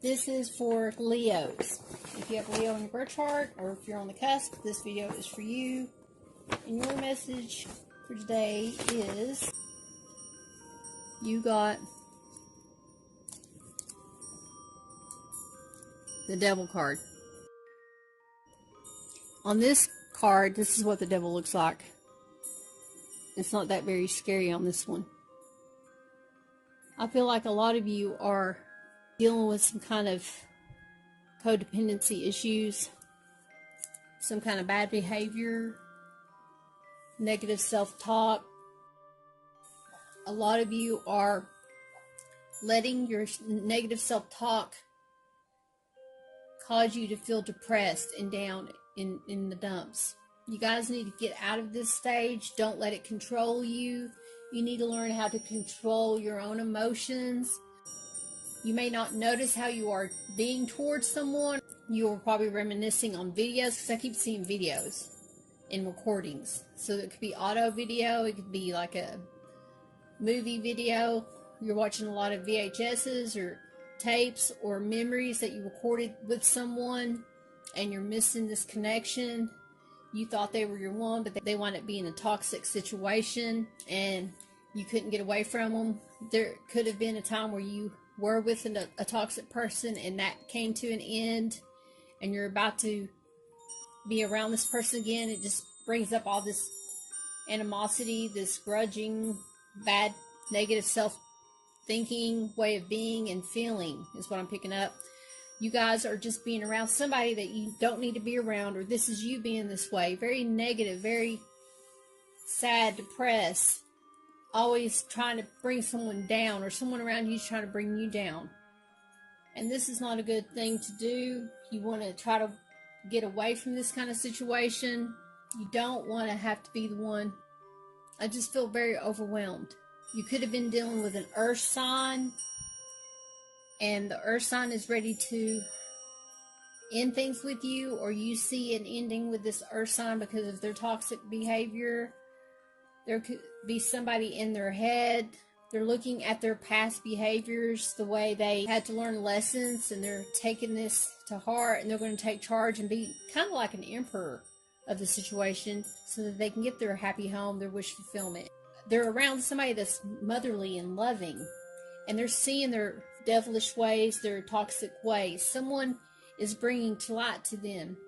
This is for Leos. If you have Leo in your birth chart, or if you're on the cusp, this video is for you. And your message for today is, you got the Devil card. On this card, this is what the Devil looks like. It's not that very scary on this one. I feel like a lot of you are dealing with some kind of codependency issues, some kind of bad behavior, negative self-talk. A lot of you are letting your negative self-talk cause you to feel depressed and down in the dumps. You guys need to get out of this stage. Don't let it control you. You need to learn how to control your own emotions. You may not notice how you are being towards someone. You are probably reminiscing on videos, because I keep seeing videos in recordings. So it could be auto video, it could be like a movie video. You're watching a lot of VHSs or tapes or memories that you recorded with someone, and you're missing this connection. You thought they were your one, but they wound up being a toxic situation, and you couldn't get away from them. There could have been a time where you were with a toxic person, and that came to an end, and you're about to be around this person again. It just brings up all this animosity, this grudging, bad, negative self-thinking way of being and feeling is what I'm picking up. You guys are just being around somebody that you don't need to be around, or this is you being this way. Very negative, very sad, depressed, always trying to bring someone down, or someone around you is trying to bring you down. And this is not a good thing to do. You want to try to get away from this kind of situation. You don't want to have to be the one. I just feel very overwhelmed. You could have been dealing with an earth sign, and the earth sign is ready to end things with you, or you see an ending with this earth sign because of their toxic behavior. There could be somebody in their head. They're looking at their past behaviors, the way they had to learn lessons, and they're taking this to heart, and they're going to take charge and be kind of like an emperor of the situation so that they can get their happy home, their wish fulfillment. They're around somebody that's motherly and loving, and they're seeing their devilish ways, their toxic ways. Someone is bringing to light to them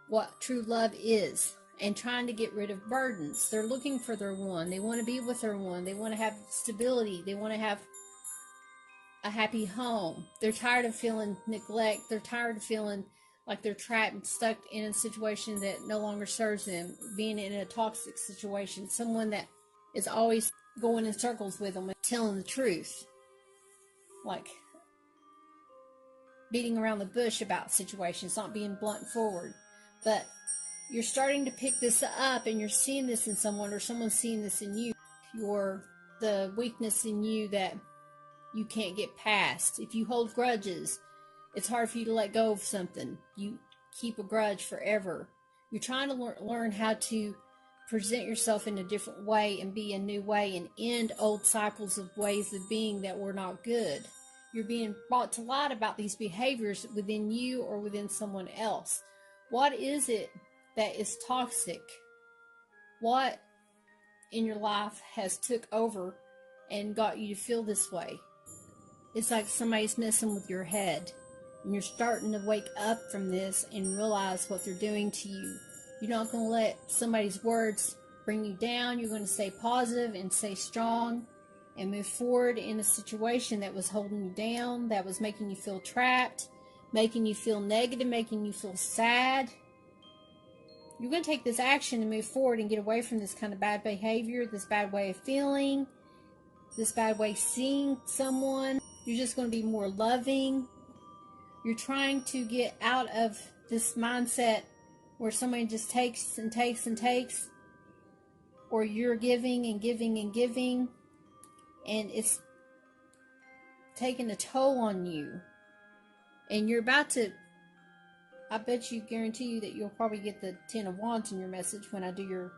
what true love is, and trying to get rid of burdens. They're looking for their one. They want to be with their one. They want to have stability. They want to have a happy home. They're tired of feeling neglect. They're tired of feeling like they're trapped and stuck in a situation that no longer serves them, being in a toxic situation. Someone that is always going in circles with them and telling the truth, like beating around the bush about situations, not being blunt forward. But you're starting to pick this up, and you're seeing this in someone, or someone's seeing this in you. The weakness in you that you can't get past. If you hold grudges, it's hard for you to let go of something. You keep a grudge forever. You're trying to learn how to present yourself in a different way and be a new way, and end old cycles of ways of being that were not good. You're being brought to light about these behaviors within you or within someone else. What is it that is toxic? What in your life has took over and got you to feel this way? It's like somebody's messing with your head, and you're starting to wake up from this and realize what they're doing to you. You're not going to let somebody's words bring you down. You're going to stay positive and stay strong and move forward in a situation that was holding you down, that was making you feel trapped, making you feel negative, making you feel sad. You're going to take this action and move forward and get away from this kind of bad behavior, this bad way of feeling, this bad way of seeing someone. You're just going to be more loving. You're trying to get out of this mindset where somebody just takes and takes and takes, or you're giving and giving and giving, and it's taking a toll on you. And you're about to, I bet you, guarantee you that you'll probably get the 10 of Wands in your message when I do your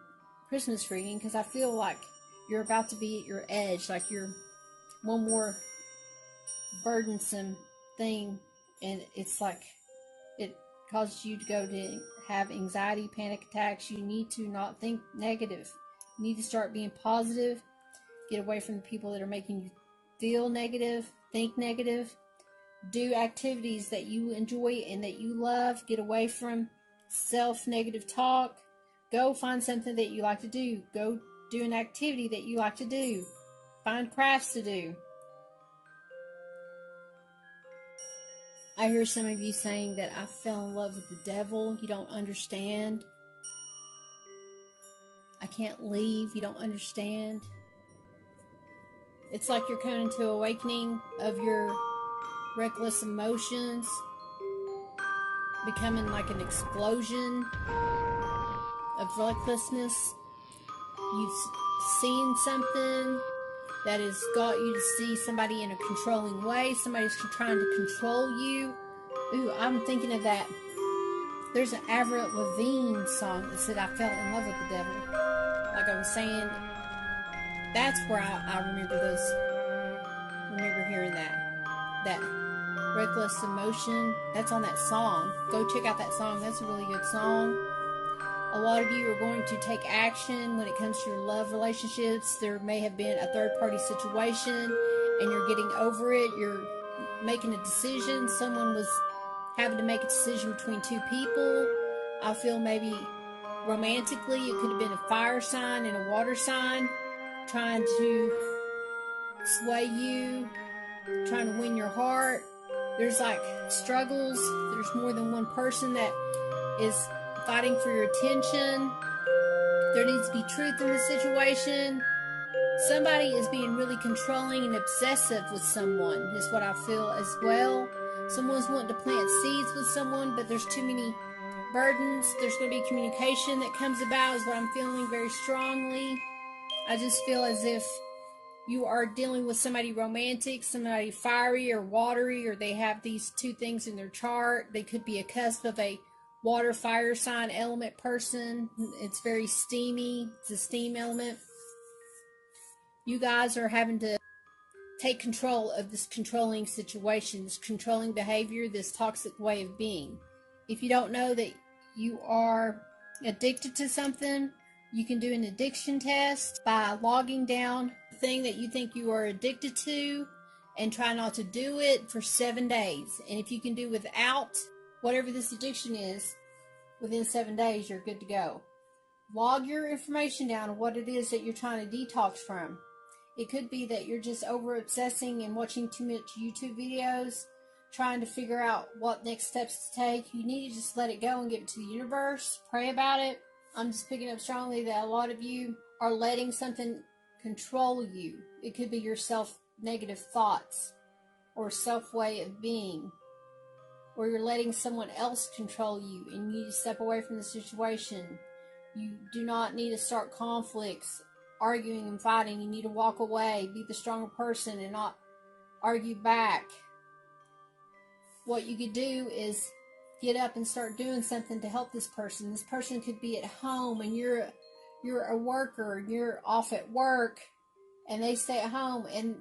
Christmas reading, because I feel like you're about to be at your edge, like you're one more burdensome thing and it's like it causes you to go to have anxiety, panic attacks. You need to not think negative. You need to start being positive. Get away from the people that are making you feel negative, think negative. Do activities that you enjoy and that you love. Get away from self-negative talk. Go find something that you like to do. Go do an activity that you like to do. Find crafts to do. I hear some of you saying that I fell in love with the devil. You don't understand. I can't leave. You don't understand. It's like you're coming to awakening of your reckless emotions, becoming like an explosion of recklessness. You've seen something that has got you to see somebody in a controlling way. Somebody's trying to control you. Ooh, I'm thinking of that. There's an Avril Lavigne song that said, I fell in love with the devil. Like I was saying, that's where I remember hearing that reckless emotion. That's on that song. Go check out that song. That's a really good song. A lot of you are going to take action when it comes to your love relationships. There may have been a third-party situation, and you're getting over it. You're making a decision. Someone was having to make a decision between two people. I feel maybe romantically, it could have been a fire sign and a water sign trying to sway you, trying to win your heart. There's like struggles. There's more than one person that is fighting for your attention. There needs to be truth in the situation. Somebody is being really controlling and obsessive with someone, is what I feel as well. Someone's wanting to plant seeds with someone, but there's too many burdens. There's going to be communication that comes about, is what I'm feeling very strongly. I just feel as if you are dealing with somebody romantic, somebody fiery or watery, or they have these two things in their chart. They could be a cusp of a water, fire sign, element person. It's very steamy. It's a steam element. You guys are having to take control of this controlling situation, this controlling behavior, this toxic way of being. If you don't know that you are addicted to something, you can do an addiction test by logging down the thing that you think you are addicted to and try not to do it for 7 days. And if you can do without whatever this addiction is within 7 days, you're good to go. Log your information down of what it is that you're trying to detox from. It could be that you're just over obsessing and watching too much YouTube videos, trying to figure out what next steps to take. You need to just let it go and give it to the universe. Pray about it. I'm just picking up strongly that a lot of you are letting something control you. It could be your self-negative thoughts or self-way of being, or you're letting someone else control you and you need to step away from the situation. You do not need to start conflicts, arguing and fighting. You need to walk away, be the stronger person and not argue back. What you could do is get up and start doing something to help this person. This person could be at home and you're a worker, you're off at work, and they stay at home and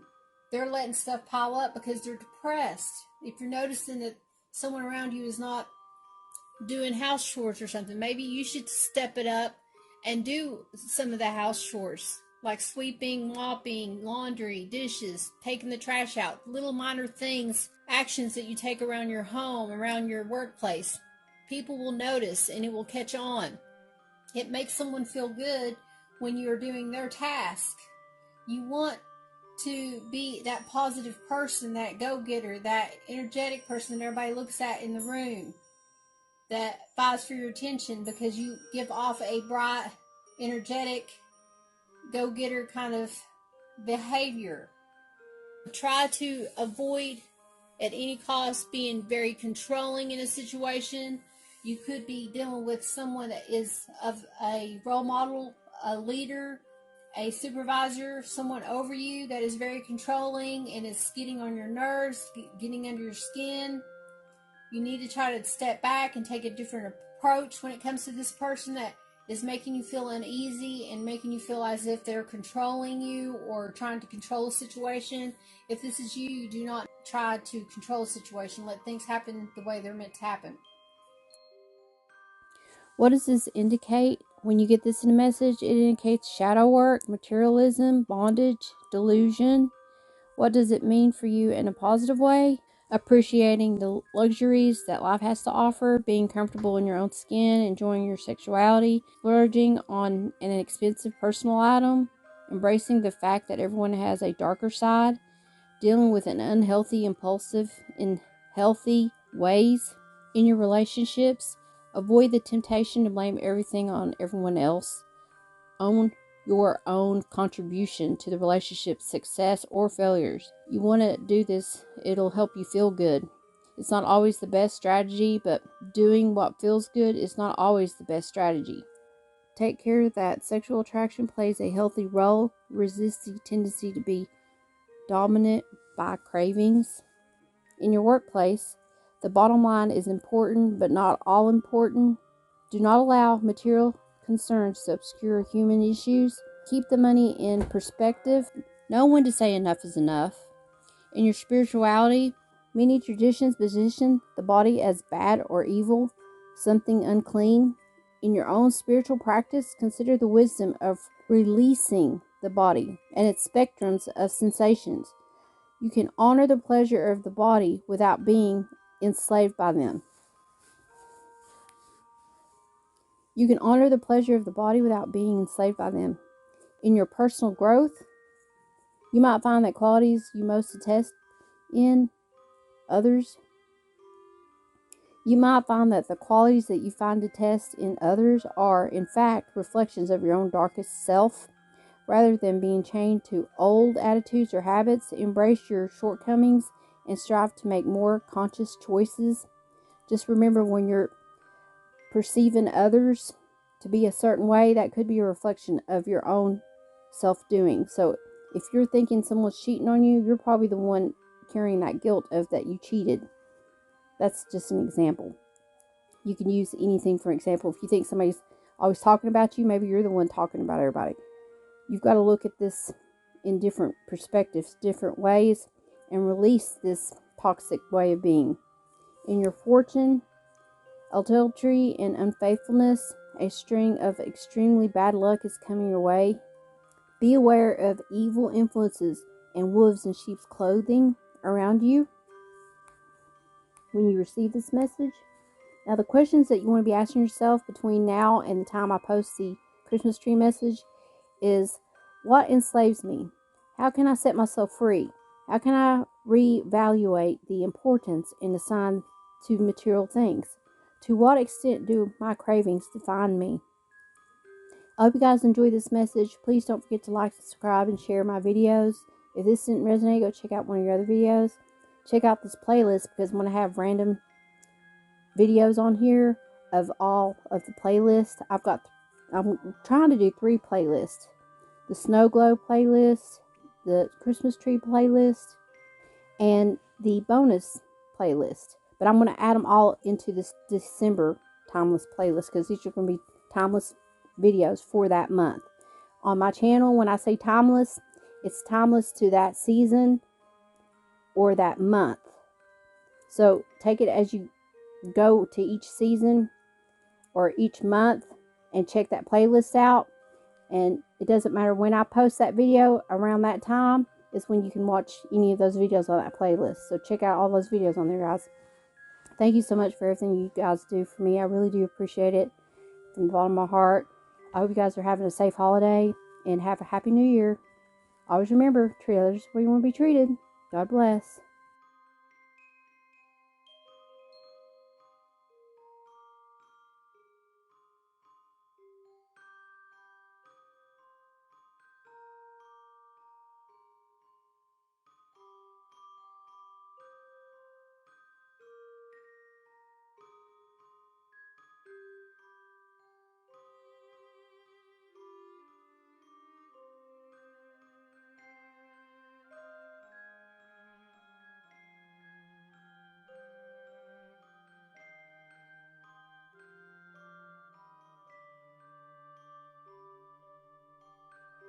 they're letting stuff pile up because they're depressed. If you're noticing that someone around you is not doing house chores or something, maybe you should step it up and do some of the house chores, like sweeping, mopping, laundry, dishes, taking the trash out, little minor things, actions that you take around your home, around your workplace. People will notice and it will catch on. It makes someone feel good when you're doing their task. You want to be that positive person, that go-getter, that energetic person that everybody looks at in the room, that fights for your attention because you give off a bright, energetic, go-getter kind of behavior. Try to avoid at any cost being very controlling in a situation. You could be dealing with someone that is of a role model, a leader, a supervisor, someone over you that is very controlling and is getting on your nerves, getting under your skin. You need to try to step back and take a different approach when it comes to this person that is making you feel uneasy and making you feel as if they're controlling you or trying to control a situation, if this is you, do not try to control a situation. Let things happen the way they're meant to happen. What does this indicate? When you get this in a message, it indicates shadow work, materialism, bondage, delusion. What does it mean for you in a positive way? Appreciating the luxuries that life has to offer, being comfortable in your own skin, enjoying your sexuality, splurging on an expensive personal item, embracing the fact that everyone has a darker side, dealing with an unhealthy impulsive in healthy ways in your relationships. Avoid the temptation to blame everything on everyone else. Own your own contribution to the relationship's success or failures. You want to do this, it'll help you feel good. It's not always the best strategy, but doing what feels good is not always the best strategy. Take care that sexual attraction plays a healthy role. Resist the tendency to be dominant by cravings. In your workplace, the bottom line is important, but not all important. Do not allow material concerns to obscure human issues. Keep the money in perspective. Know when to say enough is enough. In your spirituality, many traditions position the body as bad or evil, something unclean. In your own spiritual practice, consider the wisdom of releasing the body and its spectrums of sensations. You can honor the pleasure of the body without being enslaved by them. You can honor the pleasure of the body without being enslaved by them. In your personal growth, you might find that qualities you most detest in others. You might find that the qualities that you find detest in others are, in fact, reflections of your own darkest self. Rather than being chained to old attitudes or habits, embrace your shortcomings and strive to make more conscious choices. Just remember, when you're perceiving others to be a certain way, that could be a reflection of your own self-doing. So if you're thinking someone's cheating on you, you're probably the one carrying that guilt of that you cheated. That's just an example. You can use anything for example. If you think somebody's always talking about you, maybe you're the one talking about everybody. You've got to look at this in different perspectives, different ways, and release this toxic way of being. In your fortune, adultery and unfaithfulness, a string of extremely bad luck is coming your way. Be aware of evil influences and wolves in sheep's clothing around you when you receive this message. Now, the questions that you want to be asking yourself between now and the time I post the Christmas tree message is, what enslaves me? How can I set myself free? How can I reevaluate the importance and assign to material things? To what extent do my cravings define me? I hope you guys enjoy this message. Please don't forget to like, subscribe, and share my videos. If this didn't resonate, go check out one of your other videos. Check out this playlist, because I'm going to have random videos on here of all of the playlists. I'm trying to do 3 playlists. The Snow Globe playlist, the Christmas tree playlist, and the bonus playlist. But I'm going to add them all into this December timeless playlist, because these are going to be timeless videos for that month. On my channel, when I say timeless, it's timeless to that season or that month. So take it as you go to each season or each month and check that playlist out. And it doesn't matter when I post that video, around that time is when you can watch any of those videos on that playlist. So check out all those videos on there, guys. Thank you so much for everything you guys do for me. I really do appreciate it from the bottom of my heart. I hope you guys are having a safe holiday and have a happy new year. Always remember, treat others the way you want to be treated. God bless.